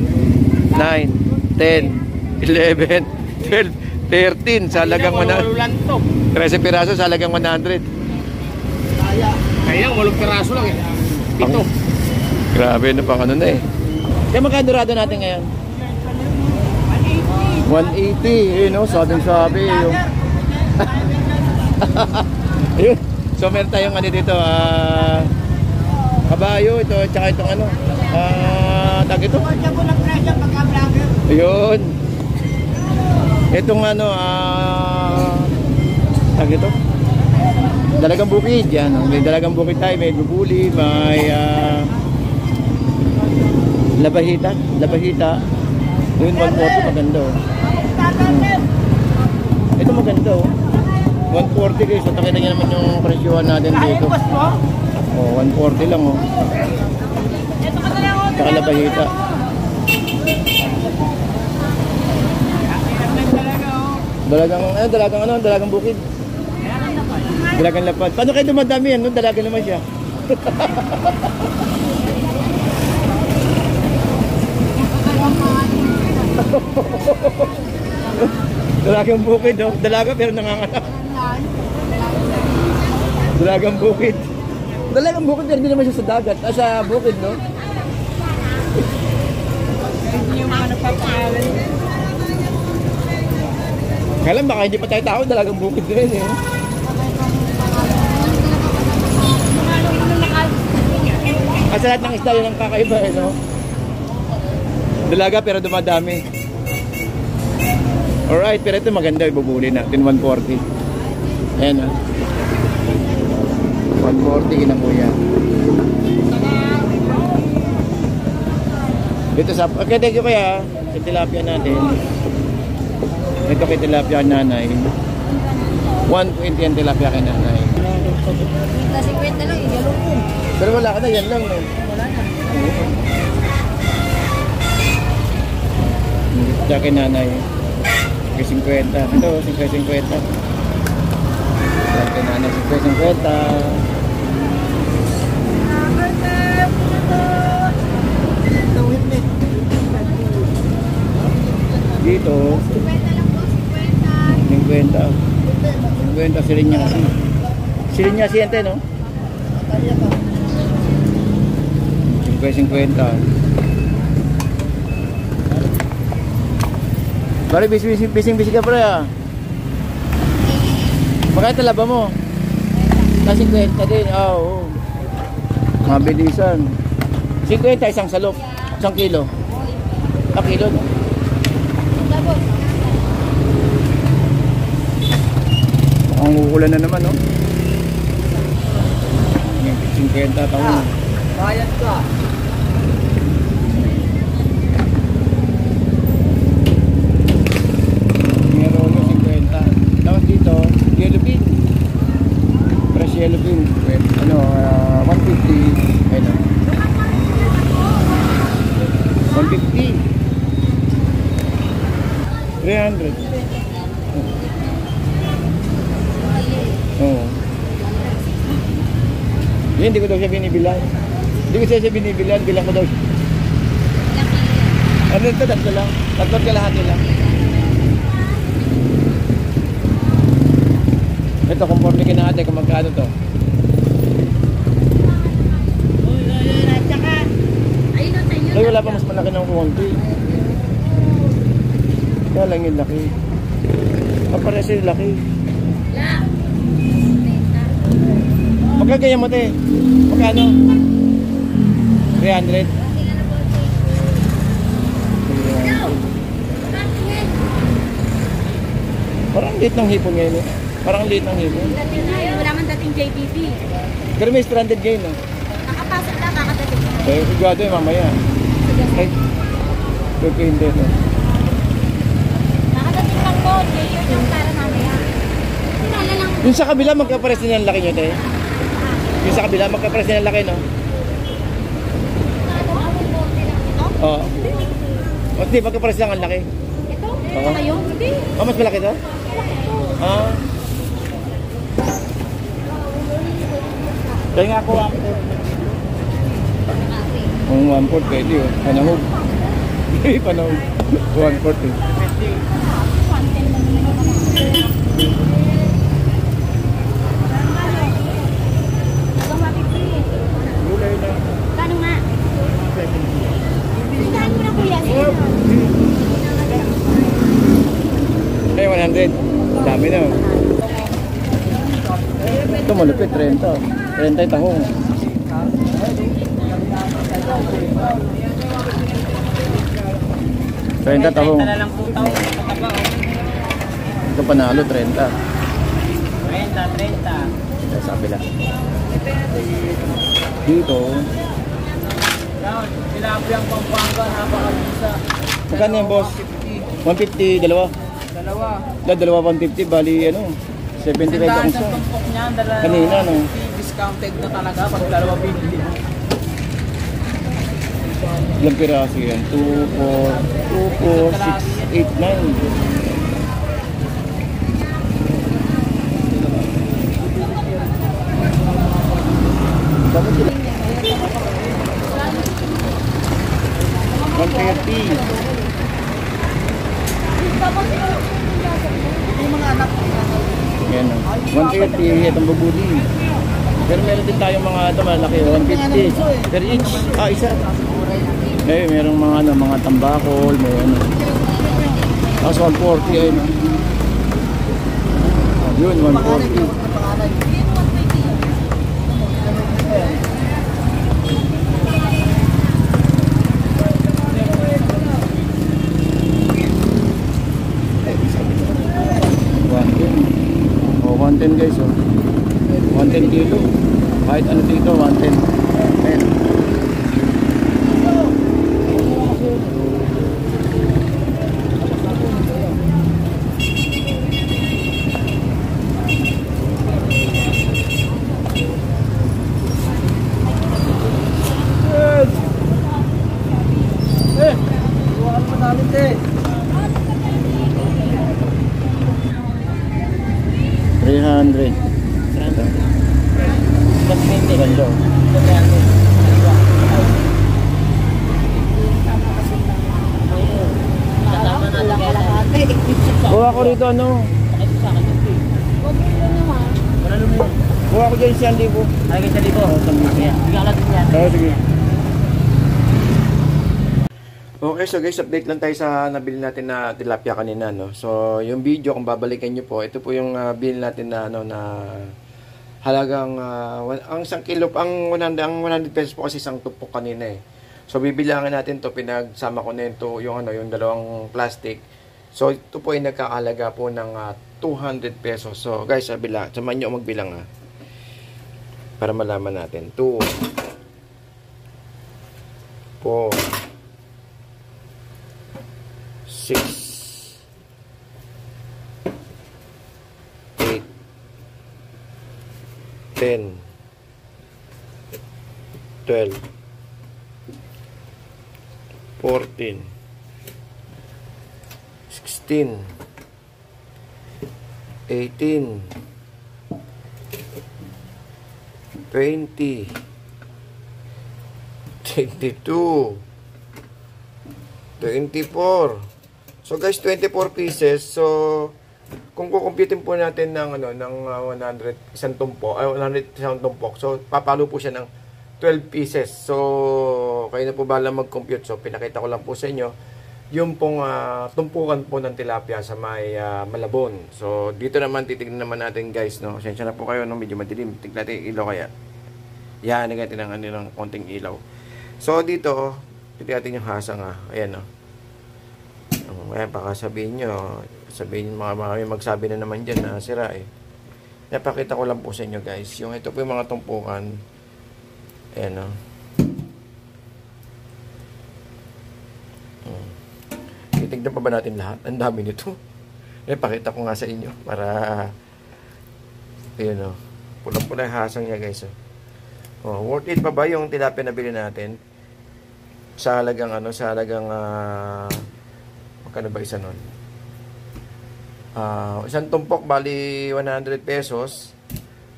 9, 10, 11, 12, 13 sa halagang 100. 13 piraso sa halagang 100. Kaya 8 piraso lang eh. Ito. Grabe na pang ano na eh. Kaya magkadurado natin ngayon? 180. Eh no, sabing-sabi yung... Ayun. So meron tayong ano dito, kabayo, ito, tsaka itong ano, tag ito. Ayun. Itong ano, tag ito. Dalagang bukid, yan. May dalagang bukid tayo, may bubuli, may labahita. Yun, 140, maganda oh. Ito maganda oh. 140 guys, so takita nyo naman yung presyuhan natin dito. Oh, 140 lang oh. Saka labahita. Dalagang bukid. Dalagang lapad. Paano kayo dumadami yan? No? Dalaga naman siya. Dalagang bukid, oh. Dalaga pero nanganganak. Dalagang bukid. Dalagang bukid pero hindi naman siya sa dagat. Sa bukid, no? Hindi yung mga nagpapangalan. Kailan baka hindi pa tayo tao, dalagang bukid din eh. Sa lahat ng isda yun ang kakaiba eh, no? Dalaga pero dumadami. Alright, pero ito maganda, ibubuli natin 140. Ayan ah. 140 ginang kuya. Dito sa, okay, thank you kuya. Sa tilapia natin. Ito kay tilapia nanay. 120 ang tilapia kay nanay. 50 lang, igalong ko. Pero wala ka na, yan lang eh. Wala na. Ito kay nanay. 50. Ito, 50. Ito kay nanay, 50. Dito 50 lang po, 50 silinyasi. Silinyasi yan tayo, no? 50. Bari, bising ka pala ah. Magkano talaba mo? Na 50 din, oo. Mabilisan. 50, isang salok. 1 kilo. 1 kilo, no? Ang uulan na naman, no? 50 taon. Bayad ka. Meron yung 50. Tapos dito, yellow bean. Fresh yellow bean. Ano, 150. Ayun. 150. 300. Oo. Hindi ko daw siya binibilan. Hindi ko siya binibilan. Bilang ko daw. Ano ito? Tatlo lang. Tatlo't kalahati lang. Ito, conforme kinahati kung magkano to. Ay, wala pa mas malaki ng konti. Kaya lang yung laki. Kapares yung laki. Magkagaya mo te? Magkano? 300? Parang liit ng hipon ngayon eh. Parang liit ng hipon. Wala man dating JBP. Pero may stranded ngayon eh. Nakapasok na kakadating. Eh, sigurado eh mamaya. Ay, depende no. Nakadating lang po. Yun yung para mamaya. Kilala lang. Yung sa kabila magkapares din ang laki nyo te. Yung sa kabila magkapares din ang laki no. Oo. O di magkapares lang ang laki. Ito? Oo. Kayo? Hindi. Ah, mas malaki to? Ah. Kaya nga ako ang 1/4 pwede oh. Panahog. Panahog. 1/4 eh. Gulay na. Kano nga? Saan mo na kuya? Ay, 100. Dami na. Ito malupit, 30. 30 yung tahong. 30 tahong. Ito panalo, 30. 30. Ito sa kabila. Dito. Tilapia ang Pampanga, napakabisa. Magkano yan, boss? 150, dalawa. Dalawa 150, bali ano, 75 ang isa. Tumpok niyan, dalawa. Kanina, no? Discounted na talaga pag dalawa binili. Ilang piraso yan? 2, 4, 6, 8, 9. Dapat sila. 130. Yan o. 130 itong babuli. Pero meron din tayong mga ito malaki 150 per each. Ah, isa. Eh, merong mga ano, mga tambakol, may ano. Tapos 140 ayun. Yun, 140. Oh, 110 guys, oh. 110 kilo. Kahit ano dito, 110. Ayan. Huwag mo namin, te. 300. Ito. Ganda. Kuha ko rito ano? Kuha ko dyan 1,000. Ay, kasi dito. Bigyan ka din yan. Oo, sige. Okay, so guys, update lang tayo sa nabili natin na tilapia kanina, no. So, yung video kung babalikan niyo po, ito po yung bill natin na ano na halagang ang 1 kilo, ang 100 pesos po kasi isang tupok kanina eh. So, bibilangin natin to, pinagsama ko na yung ano, yung dalawang plastic. So, ito po ay nagkakalaga po ng 200 pesos. So, guys, samahan nyo magbilang para malaman natin. 2, 4, 6, 8, 10, 12, 14, 16, 18, 20, 22, 24. So guys, 24 pieces. So kung kukumputin po natin ng 100 isang tumpok, 100 isang tumpok. So papalo po siya ng 12 pieces. So kayo na po bala mag-compute. So pinakita ko lang po sa inyo yung pong tumpukan po ng tilapia sa may Malabon. So dito naman titignan naman natin guys, no. Sensya na po kayo, no, medyo madilim. Tignan natin yung ilaw kaya. Yan, natin ng konting ilaw. So dito, tignan natin yung hasang ayan, no. Ayan, baka sabihin nyo, mga magsabi na naman dyan na sira eh. Napakita ko lang po sa inyo guys. Yung ito po yung mga tumpukan. Ayan, no. Titignan pa ba natin lahat? Ang dami nito. Pakita ko nga sa inyo para ayun, no. Pulang-pula yung hasang niya guys. Worth it pa ba yung tilapia na bili natin? Sa halagang magkano ba isa nun? Isang tumpok bali 100 pesos.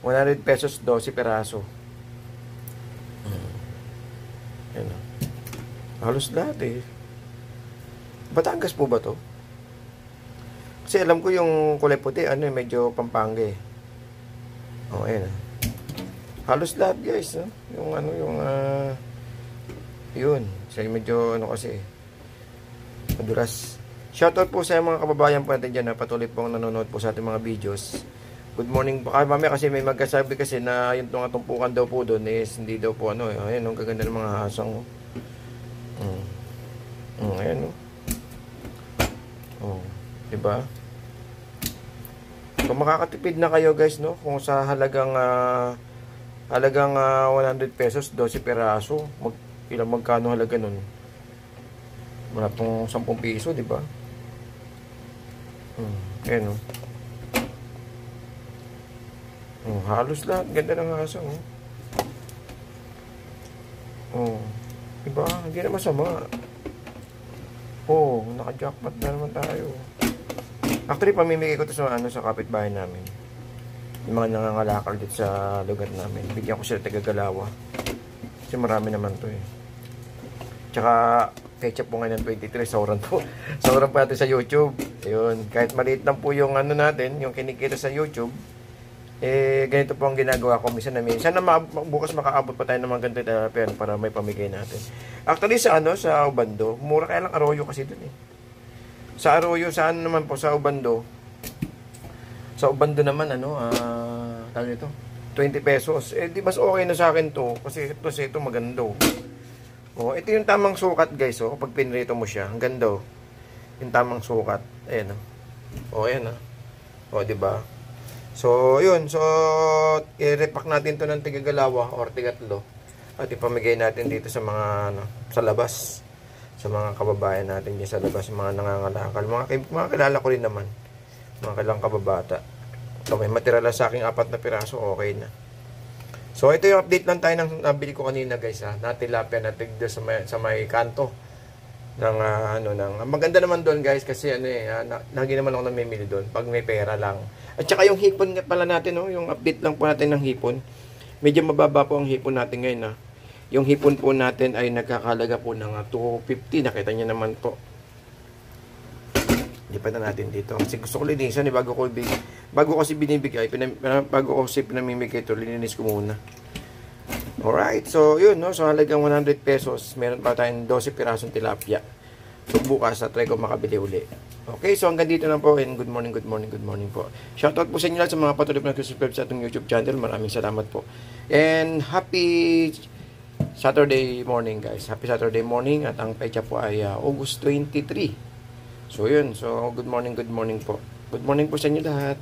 100 pesos 12 peraso. Ayan, no. Halos lahat eh. Batangas po ba to? Kasi alam ko yung kulay puti, medyo Pampanga eh. Ayan. Halos lahat guys, no? Yun. So, medyo kasi madulas. Shoutout po sa mga kababayan po natin dyan na patuloy pong nanonood po sa ating mga videos. Good morning po. Mamaya kasi may magkasabi kasi na yung mga tumpukan daw po doon is hindi daw po Ayan, ang gaganda ng mga hasang. Ayan, no? Diba? So makakatipid na kayo guys, no? Kung sa halagang 100 pesos 12 peraso, magkano halaga nun? Wala pong 10 piso, diba? Ayan, no? Halos lahat ganda ng hasang, diba? Hindi na masama. Naka-jackpot na naman tayo. Actually, pamimigay ko ito sa kapitbahay namin. Yung mga nangangalakal dito sa lugar namin. Bigyan ko sila taga-Galawa. Kasi marami naman to eh. Tsaka, ketchup po ngayon ng 23. Sauran po. Sauran po natin sa YouTube. Ayun. Kahit maliit lang po yung natin, yung kinikita sa YouTube, ganito po ang ginagawa ko. Minsan na bukas makaabot pa tayo ng mga ganito para may pamigay natin. Actually, sa Ubando, mura kaya lang Arroyo kasi dun eh. Sa Arroyo, saan naman po? Sa Ubando. Sa Ubando naman, tawag nito, 20 pesos. Di mas okay na sa akin to. Kasi ito maganda. Ito yung tamang sukat, guys. Kapag pinrito mo siya, ang ganda. Yung tamang sukat. Ayan. Ayan. Diba? So, yun. So, i-repack natin to ng tigagalawa or tigatlo. At ipamigay natin dito sa mga, sa labas. Sa mga kababayan natin dyan sa labas, mga nangangalakal. Mga kilala ko rin naman. Mga kilang kababata. So, may matira lang sa aking 4 na piraso, okay na. So, ito yung update lang tayo ng nabili ko kanina, guys, na tilapia na tigda sa may kanto. Maganda naman doon, guys, kasi lagi naman ako namimili doon pag may pera lang. At saka yung hipon pala natin, yung update lang po natin ng hipon. Medyo mababa po ang hipon natin ngayon, Yung hipon po natin ay nagkakalaga po ng 250. Nakita niyo naman po. Lipat na natin dito. Kasi gusto ko linisan bago ko binibigay. Bago ko pinamimigay ito, lininis ko muna. Alright. So, yun. So, halagang 100 pesos. Meron pa tayong 12 pirasong tilapia. So, bukas na try ko makabili uli. Okay. So, hanggang dito na po. And good morning po. Shoutout po sa inyo lahat sa mga patuloy na subscribe sa atong YouTube channel. Maraming salamat po. And happy Saturday morning, guys. Happy Saturday morning. At ang pecha po ay August 23. So yun, so good morning po. Good morning po sa inyo lahat.